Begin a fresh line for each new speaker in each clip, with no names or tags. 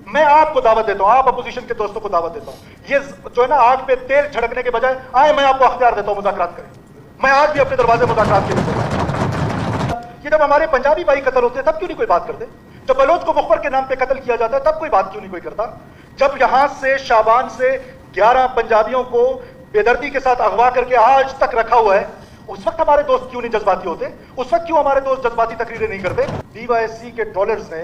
मैं आपको दावत देता हूं, आप अपोजिशन के दोस्तों को दावत देता हूं, ये जो है ना आग पे तेल छिड़कने के बजाय आए, मैं आपको अख्तियार देता हूं मुज़ाकरात करें। मैं आज भी अपने दरवाजे मुज़ाकरात के लिए, कि जब हमारे पंजाबी भाई कत्ल होते हैं तब क्यों नहीं कोई बात करते? जब बलोच को मुखबर के नाम पे कत्ल किया जाता है तब कोई बात क्यों नहीं कोई करता? जब यहां से शाबान से 11 पंजाबियों को बेदर्दी के साथ अगवा करके आज तक रखा हुआ है, उस वक्त हमारे दोस्त क्यों नहीं जज्बाती होते? उस वक्त क्यों हमारे दोस्त जज्बाती तकरीरें नहीं करते? DYSC के ट्रोलर्स ने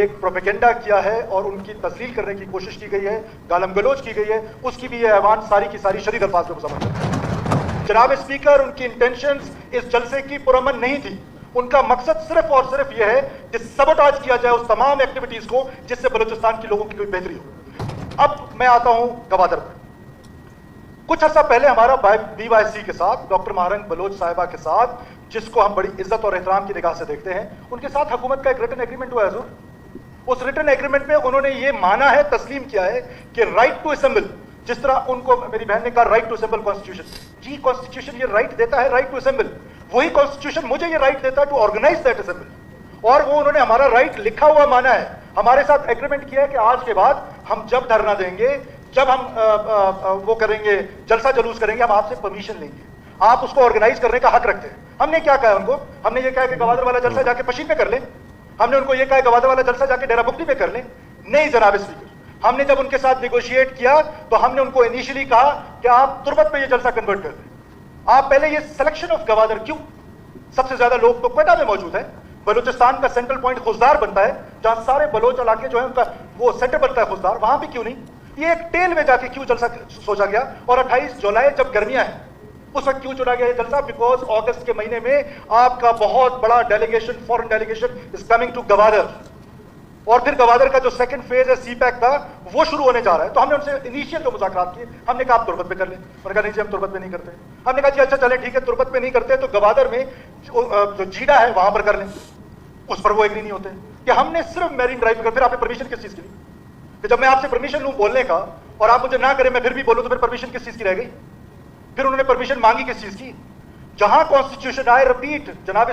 एक प्रोपेगेंडा किया है और उनकी तस्लील करने की कोशिश की गई है, गालम गलोच की गई है, उसकी भी ये ऐवान सारी की सारी शदीद अल्फाज में समझ है। जनाब स्पीकर, उनकी इंटेंशंस इस जलसे की पुरअमन नहीं थी। उनका मकसद सिर्फ और सिर्फ यह है कि सबोटाज किया जाए उस तमाम एक्टिविटीज को जिससे बलूचिस्तान के लोगों की कोई बेहतरी हो। अब मैं आता हूं गवादर पर। कुछ अर्सा पहले हमारा DYSC के साथ, डॉक्टर महारंग बलोच साहिबा के साथ, जिसको हम बड़ी इज्जत और एहतराम की निगाह से देखते हैं, उनके साथ हुकूमत का एक रिटन एग्रीमेंट हुआ है हुजूर। उस रिटन एग्रीमेंट में उन्होंने ये माना है, तस्लीम किया है कि राइट टू असेंबल, जिस तरह उनको मेरी बहन ने कहा राइट टू असेंबल कॉन्स्टिट्यूशन, जी कॉन्स्टिट्यूशन ये राइट देता है राइट टू असेंबल, वही कॉन्स्टिट्यूशन मुझे ये राइट देता है टू ऑर्गेनाइज दैट असेंबल। और वो उन्होंने हमारा राइट लिखा हुआ माना है, हमारे साथ एग्रीमेंट किया है कि आज के बाद हम जब धरना देंगे, जब हम वो करेंगे, जलसा जलूस करेंगे, हम आपसे परमिशन लेंगे, आप उसको ऑर्गेनाइज करने का हक रखते हैं। हमने क्या कहा उनको? हमने ये कहा कि गवादर वाला जलसा जाके पशीन पे कर ले। हमने उनको ये कहा गवादर वाला जलसा जाके डेरा बुकनी पे कर ले। नहीं जनाब स्पीकर, हमने जब उनके साथ निगोशिएट किया तो हमने उनको इनिशियली कहा कि आप तुर्बत पे ये जलसा कन्वर्ट कर दें। आप पहले ये सिलेक्शन ऑफ गवादर क्यों? सबसे ज्यादा लोग तो क्वेटा में मौजूद है, बलूचिस्तान का सेंट्रल पॉइंट खुजदार बनता है, जहां सारे बलोच इलाके जो है उनका वो सेंटर बनता है खुजदार, वहां भी क्यों नहीं? ये एक टेल में जाके क्यों जलसा सोचा गया? और 28 जुलाई जब गर्मियां हैं उस वक्त क्यों चुना गया ये जलसा? बिकॉज अगस्त के महीने में आपका बहुत बड़ा delegation, foreign delegation is coming to Gwadar, और फिर गवादर का जो सेकंड फेज है CPAC का वो शुरू होने जा रहा है। तो हमने उनसे इनिशियल जो मुज़ाकरात किए, हमने कहा आप तुर्बत पे कर लें। उन्होंने कहा नहीं जी हम तुर्बत पे नहीं करते। हमने कहा जी अच्छा चले ठीक है, तुर्बत पे नहीं करते तो गवादर में जो जीडा है वहां पर कर लें। उस पर वो एग्री नहीं होते कि हमने सिर्फ मैरीन ड्राइव कर। फिर आपने परमिशन किस चीज की ली? कि जब मैं आपसे परमिशन लूं बोलने का और आप मुझे ना करें, मैं फिर भी बोलूं, तो फिर परमिशन किस चीज की रह गई? फिर उन्होंने परमिशन मांगी किस चीज की? जहां कॉन्स्टिट्यूशन आए, रिपीट जनाब